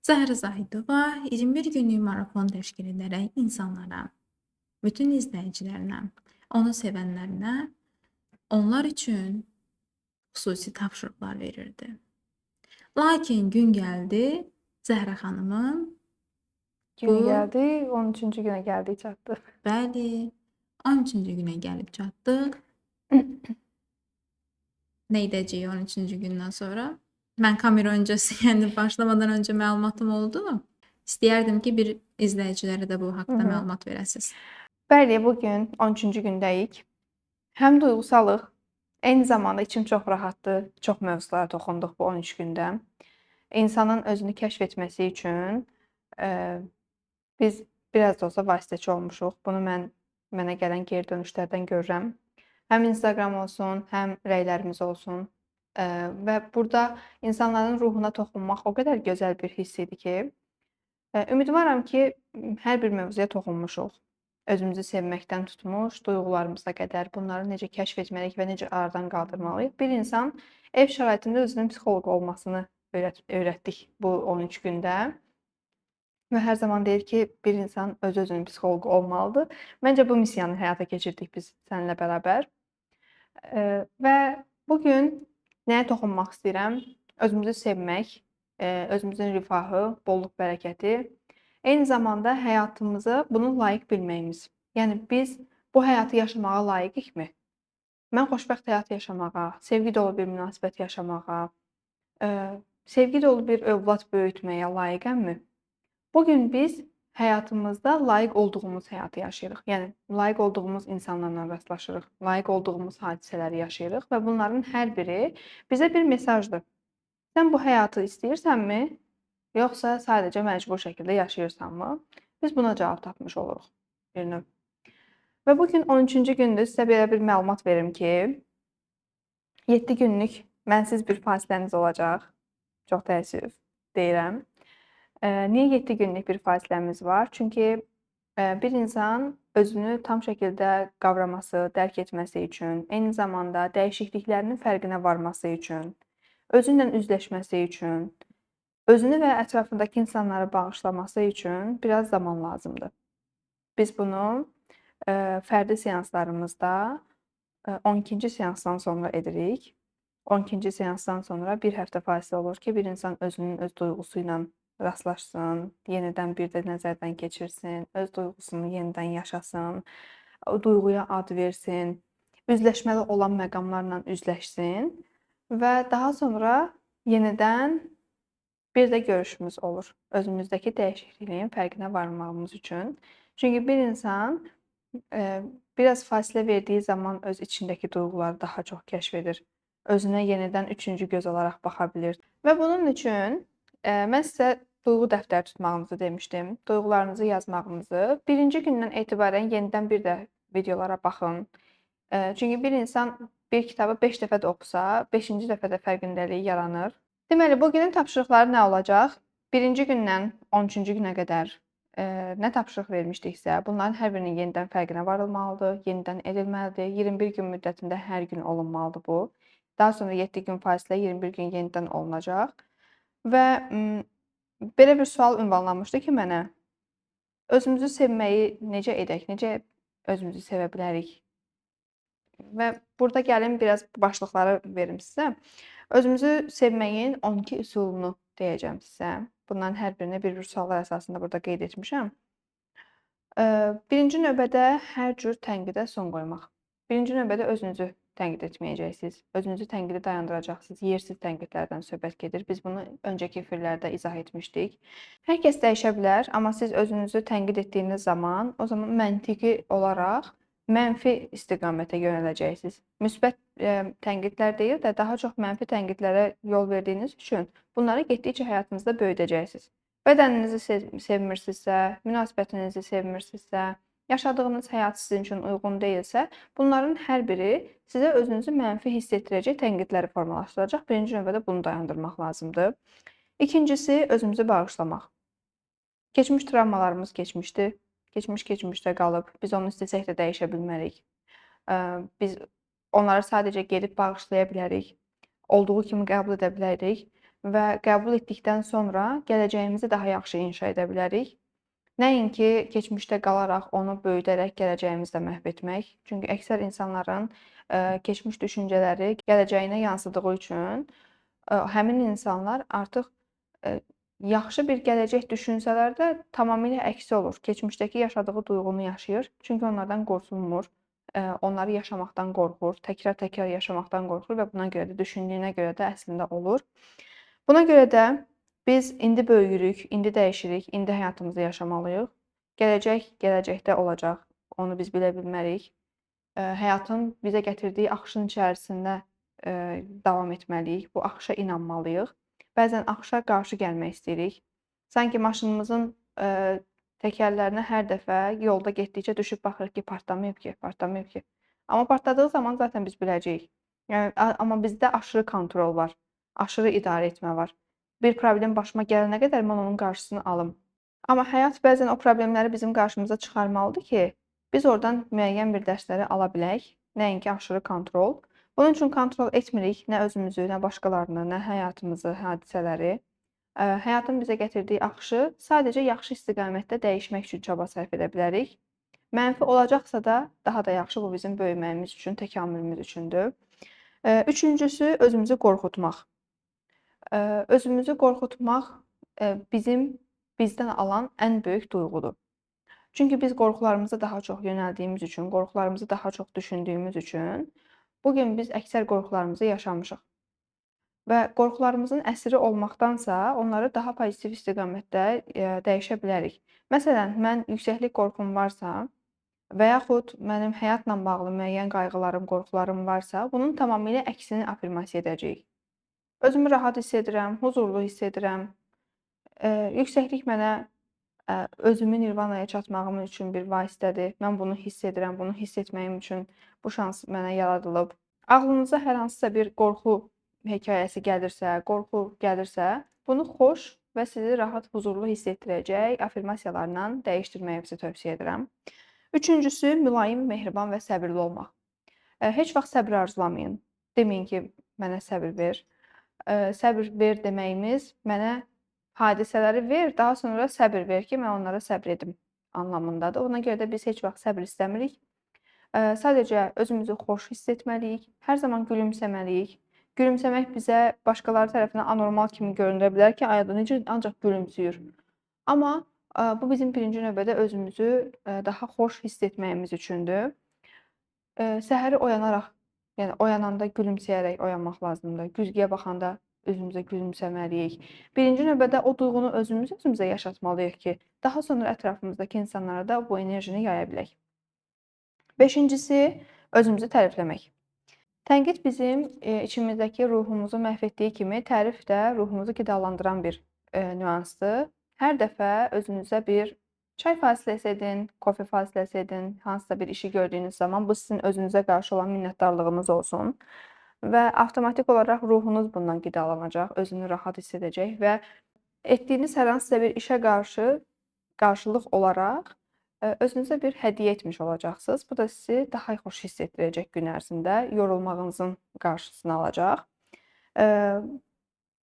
Zəhra Zahidova 21 günlük marafon təşkil edərək insanlara, bütün izləyicilərinə, onu sevənlərinə, onlar üçün xüsusi tapşırıqlar verirdi. Lakin gün gəldi, Zəhra xanımın Günü gəldi, 13-cü günə gəldik, çatdıq. bəli, 13-cü günə gəlib çatdıq. Nə edəcəyik 13-cü gündən sonra? Mən kamera öncəsi, yəni başlamadan öncə məlumatım oldu. İstəyərdim ki, bir izləyicilərə də bu haqda məlumat verəsiniz. Bəli, bugün 13-cü gündəyik. Həm duyğusalıq, eyni zamanda içim çox rahatdır. Çox mövzulara toxunduq bu 13 gündə. İnsanın özünü kəşf etməsi üçün biz biraz da olsa vasitəçi olmuşuq. Bunu mənə gələn geri dönüşlərdən görürəm. Həm Instagram olsun, həm rəylərimiz olsun. Və burada insanların ruhuna toxunmaq o qədər gözəl bir hiss idi ki, ümidvaram ki, hər bir mövzuya toxunmuşuq. Özümüzü sevməkdən tutmuş, duyğularımıza qədər bunları necə kəşf etməliyik və necə aradan qaldırmalıyıq. Bir insan ev şəraitində özünün psixoloq olmasını öyrətdik bu 13 gündə. Və hər zaman deyir ki, bir insan öz-özünün psixoloqu olmalıdır. Məncə bu missiyanı həyata keçirdik biz səninlə bərabər. Və bugün nəyə toxunmaq istəyirəm? Özümüzü sevmək, özümüzün rifahı, bolluq, bərəkəti, eyni zamanda həyatımızı bunu layiq bilməyimiz. Yəni biz bu həyatı yaşamağa layiqikmi? Mən xoşbəxt həyat yaşamağa, sevgi dolu bir münasibət yaşamağa, sevgi dolu bir övlad böyütməyə layiqəmmi? Bugün biz həyatımızda layiq olduğumuz həyatı yaşayırıq. Yəni layiq olduğumuz insanlarla rastlaşırıq, layiq olduğumuz hadisələri yaşayırıq və bunların hər biri bizə bir mesajdır. Sən bu həyatı istəyirsənmi, yoxsa sadəcə məcbur şəkildə yaşayırsanmı? Biz buna cavab tapmış oluruq bir növ. Və bugün 13-cü gündür sizə belə bir məlumat verim ki, 7 günlük mənsiz bir fasiləniz olacaq. Çox təəssüf deyirəm. Niyə 7 günlük bir fasiləmiz var? Çünki bir insan özünü tam şəkildə qavraması, dərk etməsi üçün, eyni zamanda dəyişikliklərinin fərqinə varması üçün, özünlə üzləşməsi üçün, özünü və ətrafındakı insanları bağışlaması üçün biraz zaman lazımdır. Biz bunu fərdi seanslarımızda 12-ci seansdan sonra edirik. 12-ci seansdan sonra bir həftə fasilə olur ki, bir insan özünün öz duyğusu ilə rastlaşsın, yenidən bir də nəzərdən keçirsin, öz duyğusunu yenidən yaşasın, o duyğuya ad versin, üzləşməli olan məqamlarla üzləşsin və daha sonra yenidən bir də görüşümüz olur. Özümüzdəki dəyişikliyin fərqinə varmağımız üçün. Çünki bir insan biraz fasilə verdiyi zaman öz içindəki duyğuları daha çox kəşf edir. Özünə yenidən üçüncü göz olaraq baxa bilir. Və bunun üçün mən sizə duyğu dəftəri tutmağınızı demişdim. Duyğularınızı yazmağınızı. Birinci gündən etibarən yenidən bir də videolara baxın. Çünki bir insan bir kitabı 5 dəfə də oxusa, 5-ci dəfədə fərqindəliyi yaranır. Deməli, bugünün tapşırıqları nə olacaq? Birinci gündən 13-cü günə qədər nə tapşırıq vermişdiksə, bunların hər birinin yenidən fərqinə varılmalıdır, yenidən edilməlidir. 21 gün müddətində hər gün olunmalıdır bu. Daha sonra 7 gün fasilə, 21 gün yenidən olunacaq. Və belə bir sual ünvanlanmışdı ki mənə, özümüzü sevməyi necə edək, necə özümüzü sevə bilərik? Və burada gəlin biraz başlıqları verim sizə. Özümüzü sevməyin 12 üsulunu deyəcəm sizə. Bunların hər birini bir suallar əsasında burada qeyd etmişəm. Birinci növbədə hər cür tənqidə son qoymaq. Birinci növbədə özünüzü tənqid etməyəcəksiniz. Özünüzü tənqidi dayandıracaqsınız. Yersiz tənqidlərdən söhbət gedir. Biz bunu öncəki efirlərdə izah etmişdik. Hər kəs dəyişə bilər, amma siz özünüzü tənqid etdiyiniz zaman, o zaman məntiqi olaraq mənfi istiqamətə yönələcəksiniz. Müsbət tənqidlər deyil də daha çox mənfi tənqidlərə yol verdiyiniz üçün bunları getdikcə həyatınızda böyüdəcəksiniz. Bədəninizi sevmirsinizsə, münasibətinizi sevmirsinizsə, yaşadığınız həyat sizin üçün uyğun deyilsə, bunların hər biri sizə özünüzü mənfi hiss etdirəcək tənqidləri formalaşdıracaq. Birinci növbədə bunu dayandırmaq lazımdır. İkincisi, özümüzü bağışlamaq. Keçmiş travmalarımız keçmişdir. Keçmişdə qalıb. Biz onu istəsək də dəyişə bilmərik. Biz onları sadəcə gedib bağışlaya bilərik. Olduğu kimi qəbul edə bilərik və qəbul etdikdən sonra gələcəyimizi daha yaxşı inşa edə bilərik. Nəinki keçmişdə qalaraq onu böyüdərək gələcəyimizi də məhv etmək. Çünki əksər insanların keçmiş düşüncələri gələcəyinə yansıdığı üçün həmin insanlar artıq yaxşı bir gələcək düşünsələr də tamamilə əksi olur. Keçmişdəki yaşadığı duyğunu yaşayır. Çünki onlardan qorxulmur. Onları yaşamaqdan qorxur, təkrar-təkrar yaşamaqdan qorxur və buna görə də düşündüyünə görə də əslində olur. Buna görə də biz indi böyüyürük, indi dəyişirik, indi həyatımızı yaşamalıyıq. Gələcək gələcəkdə olacaq. Onu biz bilə bilmərik. Həyatın bizə gətirdiyi axışın içərisində davam etməliyik. Bu axışa inanmalıyıq. Bəzən axışa qarşı gəlmək istəyirik. Sanki maşınımızın təkərlərinə hər dəfə yolda getdikcə düşüb baxırıq ki, partlamayıb ki, partlamayıb ki. Amma partladığı zaman zaten biz biləcəyik. Yəni amma bizdə aşırı kontrol var, aşırı idarə etmə var. Bir problem başıma gələnə qədər mən onun qarşısını alım. Amma həyat bəzən o problemləri bizim qarşımıza çıxarmalıdır ki, biz oradan müəyyən bir dərsləri ala bilək. Nəinki aşırı kontrol. Bunun üçün kontrol etmirik nə özümüzü, nə başqalarını, nə həyatımızı, hadisələri. Həyatın bizə gətirdiyi axışı sadəcə yaxşı istiqamətdə dəyişmək üçün çaba sərf edə bilərik. Mənfi olacaqsa da daha da yaxşı, bu bizim böyüməyimiz üçün, təkamülümüz üçündür. Üçüncüsü özümüzü qorxutmaq. Özümüzü qorxutmaq bizdən alan ən böyük duyğudur. Çünki biz qorxularımızı daha çox yönəldiyimiz üçün, qorxularımızı daha çox düşündüyümüz üçün bu gün biz əksər qorxularımızı yaşamışıq. Və qorxularımızın əsiri olmaqdansa, onları daha pozitiv istiqamətdə dəyişə bilərik. Məsələn, mən yüksəklik qorxum varsa və yaxud mənim həyatla bağlı müəyyən qayğılarım, qorxularım varsa, bunun tamamilə əksini afirmasiya edəcəyik. Özümü rahat hiss edirəm, huzurlu hiss edirəm. Yüksəklik mənə özümü nirvanaya çatmağım üçün bir vasitədir. Mən bunu hiss edirəm, bunu hiss etməyim üçün bu şans mənə yaradılıb. Ağlınıza hər hansısa bir qorxu hekayəsi gəlirsə, qorxu gəlirsə, bunu xoş və sizi rahat, huzurlu hiss etdirəcək afirmasiyalarla dəyişdirməyinizi tövsiyə edirəm. Üçüncüsü, mülayim, mehriban və səbirli olmaq. Heç vaxt səbr arzulamayın. Deməyin ki, mənə səbr ver. Səbr ver deməyimiz mənə hadisələri ver, daha sonra səbr ver ki, mən onlara səbr edim anlamındadır. Ona görə də biz heç vaxt səbr istəmirik. Sadəcə özümüzü xoş hiss etməliyik, hər zaman gülümsəməliyik. Gülümsəmək bizə başqaları tərəfindən anormal kimi görünə bilər ki, ayda necə ancaq gülümsüyür. Amma bu bizim birinci növbədə özümüzü daha xoş hiss etməyimiz üçündür. Səhəri oyanaraq, yəni oyananda gülümsəyərək oyanmaq lazımdır. Güzgüyə baxanda özümüzə gülümsəməliyik. Birinci növbədə o duyğunu özümüzə yaşatmalıyıq ki, daha sonra ətrafımızdakı insanlara da bu enerjini yaya bilək. Beşincisi, özümüzü tərifləmək. Tənqid bizim içimizdəki ruhumuzu məhv etdiyi kimi, tərif də ruhumuzu qidalandıran bir nüansdır. Hər dəfə özünüzə bir çay fasiləsi edin, kofe fasiləsi edin, hansısa bir işi gördüyünüz zaman bu sizin özünüzə qarşı olan minnətdarlığınız olsun. Və avtomatik olaraq ruhunuz bundan qidalanacaq, özünü rahat hiss edəcək və etdiyiniz hər hansısa bir işə qarşılıq olaraq özünüzə bir hədiyyə etmiş olacaqsınız. Bu da sizi daha xoş hiss etdirəcək gün ərzində, yorulmağınızın qarşısını alacaq.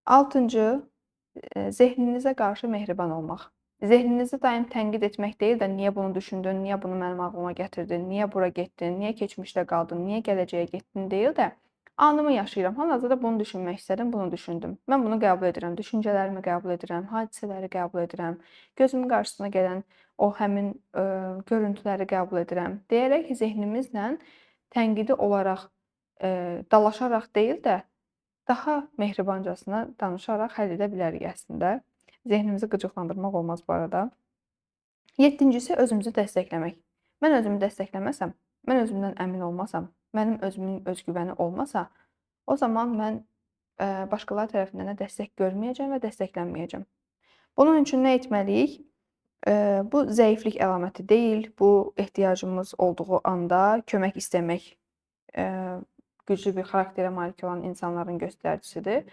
Altıncı, zehninizə qarşı mehriban olmaq. Zehninizi daim tənqid etmək deyil də, niyə bunu düşündün, niyə bunu mənim ağlıma gətirdin, niyə bura getdin, niyə keçmişdə qaldın, niyə gələcəyə getdin deyil də, anımı yaşayıram. Hal-hazırda bunu düşünmək istədim, bunu düşündüm. Mən bunu qəbul edirəm, düşüncələrimi qəbul edirəm, hadisələri qəbul edirəm, gözümün qarşısına gələn o həmin görüntüləri qəbul edirəm deyərək zehnimizlə tənqidi olaraq dalaşaraq deyil də daha mehribancasına danışaraq həll edə bilərik əslində. Zehnimizi qıcıqlandırmaq olmaz bu arada. Yeddincisi, özümüzü dəstəkləmək. Mən özümü dəstəkləməsəm, mən özümdən əmin olmasam, mənim özümün özgüvəni olmasa, o zaman mən başqaları tərəfindən də dəstək görməyəcəm və dəstəklənməyəcəm. Bunun üçün nə etməliyik? Bu zəiflik əlaməti deyil, bu ehtiyacımız olduğu anda kömək istəmək güclü bir xarakterə malik olan insanların göstəricisidir.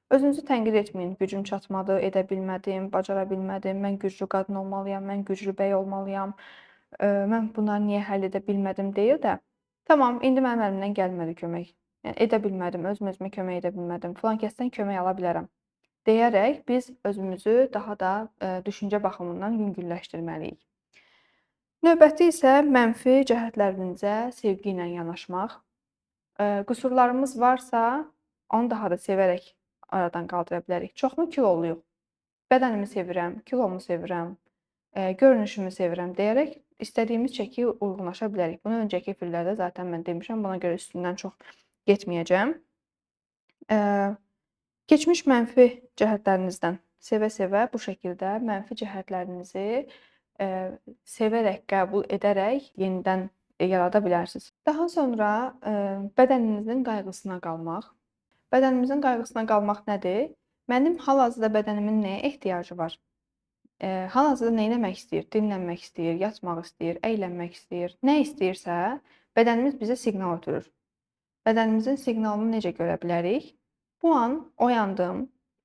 Özünüzü tənqid etməyin. Gücüm çatmadı, edə bilmədim, bacara bilmədim, mən güclü qadın olmalıyam, mən güclü bəy olmalıyam, mən bunları niyə həll edə bilmədim deyil də, tamam, indi mənim əlimdən gəlmədi kömək. Yəni, edə bilmədim, özümə kömək edə bilmədim, filan kəsdən kömək ala bilərəm deyərək biz özümüzü daha da düşüncə baxımından yüngülləşdirməliyik. Növbəti isə mənfi cəhətlərimizə sevgi ilə yanaşmaq. Qüsurlarımız varsa, onu daha da sevərək aradan qaldıra bilərik. Çoxmu kiloluyuq? Bədənimi sevirəm, kilomu sevirəm, görünüşümü sevirəm deyərək istədiyimiz çəkiyə uyğunlaşa bilərik. Bunu öncəki efirlərdə zaten mən demişəm, buna görə üstündən çox getməyəcəm. Keçmiş mənfi cəhətlərinizdən sevə-sevə bu şəkildə mənfi cəhətlərinizi sevərək, qəbul edərək yenidən yarada bilərsiniz. Daha sonra bədəninizin qayğısına qalmaq. Bədənimizin qayğısına qalmaq nədir? Mənim hal-hazırda bədənimin nəyə ehtiyacı var? Hal-hazırda nə etmək istəyir? Dinlənmək istəyir, yatmaq istəyir, əylənmək istəyir. Nə istəyirsə, bədənimiz bizə siqnal ötürür. Bədənimizin siqnalını necə görə bilərik? Bu an oyandım,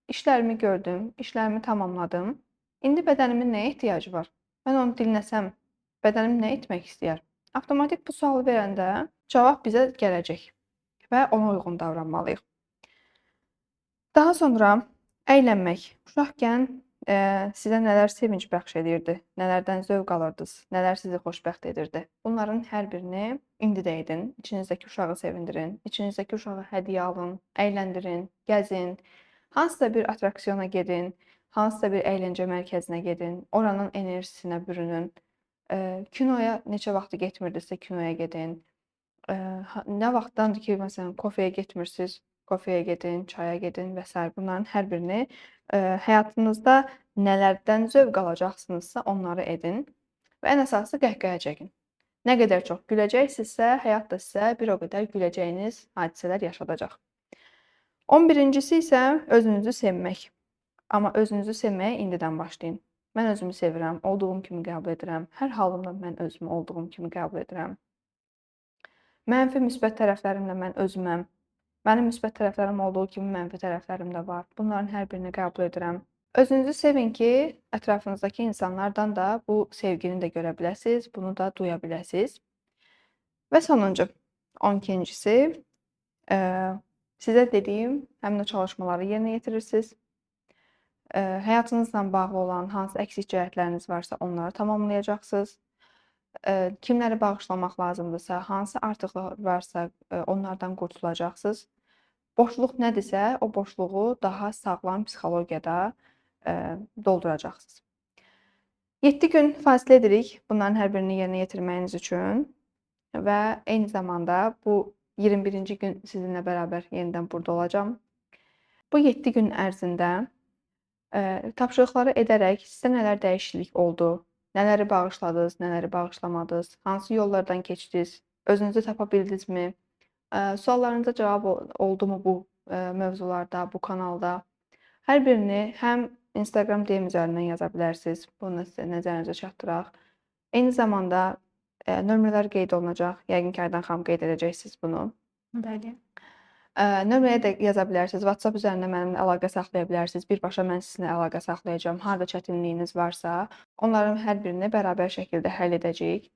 işlərimi gördüm, işlərimi tamamladım. İndi bədənimin nəyə ehtiyacı var? Mən onu dinləsəm, bədənim nə etmək istəyər? Avtomatik bu sualı verəndə cavab bizə gələcək və ona uyğun davranmalıyıq. Daha sonra əylənmək. Uşaqkən sizə nələr sevinc bəxş edirdi, nələrdən zövq alırdınız, nələr sizi xoşbəxt edirdi. Bunların hər birini indi də edin. İçinizdəki uşağı sevindirin, içinizdəki uşağa hədiyyə alın, əyləndirin, gəzin. Hansısa bir atraksiyona gedin, hansısa bir əyləncə mərkəzinə gedin, oranın enerjisinə bürünün. Kinoya neçə vaxtı getmirdinizsə kinoya gedin. Nə vaxtdandır ki, məsələn, kofeyə getmirsiniz, kofeyə gedin, çaya gedin və s. Bunların hər birini həyatınızda nələrdən zövq alacaqsınızsa onları edin və ən əsası qəhqəhə çəkin. Nə qədər çox güləcəksinizsə, həyat da sizə bir o qədər güləcəyiniz hadisələr yaşadacaq. 11-incisi isə özünüzü sevmək. Amma özünüzü sevməyə indidən başlayın. Mən özümü sevirəm, olduğum kimi qəbul edirəm. Hər halımda mən özümü olduğum kimi qəbul edirəm. Mənfi müsbət tərəflərimlə mən özüməm. Mənim müsbət tərəflərim olduğu kimi mənfi tərəflərim də var. Bunların hər birini qəbul edirəm. Özünüzü sevin ki, ətrafınızdakı insanlardan da bu sevgini də görə biləsiniz, bunu da duya biləsiniz. Və sonuncu, 12-incisi, sizə dediyim həmin o çalışmaları yerinə yetirirsiniz. Həyatınızla bağlı olan hansı əksik cəhətləriniz varsa onları tamamlayacaqsınız. Kimləri bağışlamaq lazımdırsa, hansı artıqlar varsa onlardan qurtulacaqsınız. Boşluq nədirsə, o boşluğu daha sağlam psixologiyada dolduracaqsınız. 7 gün fasilə edirik bunların hər birini yerinə yetirməyiniz üçün və eyni zamanda bu 21-ci gün sizinlə bərabər yenidən burada olacağam. Bu 7 gün ərzində tapşırıqları edərək sizdə nələr dəyişiklik oldu, nələri bağışladınız, nələri bağışlamadınız, hansı yollardan keçdiniz, özünüzü tapa bildinizmi, suallarınıza cavab oldu mu bu mövzularda, bu kanalda? Hər birini həm Instagram DM üzərindən yaza bilərsiniz, bunu sizə nəzərinizə çatdıraq. Eyni zamanda nömrələr qeyd olunacaq, yəqin ki, Aydan xanım qeyd edəcəksiniz bunu. Bəli. Nömrəyə də yaza bilərsiniz, WhatsApp üzərindən mənimlə əlaqə saxlaya bilərsiniz, birbaşa mən sizinlə əlaqə saxlayacağam. Harda çətinliyiniz varsa, onların hər birini bərabər şəkildə həll edəcəyik.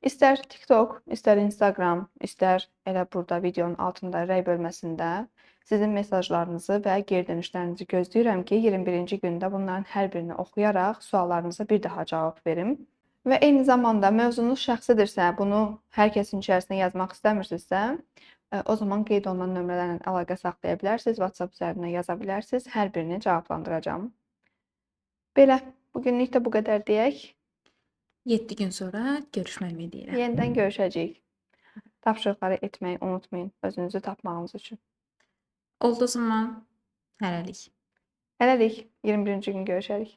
İstər TikTok, istər Instagram, istər elə burada videonun altında rəy bölməsində sizin mesajlarınızı və geri dönüşlərinizi gözləyirəm ki, 21-ci gündə bunların hər birini oxuyaraq suallarınıza bir daha cavab verim. Və eyni zamanda mövzunuz şəxsidirsə, bunu hər kəsin içərisinə yazmaq istəmirsinizsə, o zaman qeyd olunan nömrələrlə əlaqə saxlaya bilərsiniz, WhatsApp üzərindən yaza bilərsiniz, hər birini cavablandıracağam. Belə, bugünlük də bu qədər deyək. 7 gün sonra görüşmək ümidi ilə. Yenidən görüşəcəyik. Tapşırıqları etməyi unutmayın özünüzü tapmağınız üçün. Oldu o zaman hələlik. Hələlik 21-ci gün görüşərik.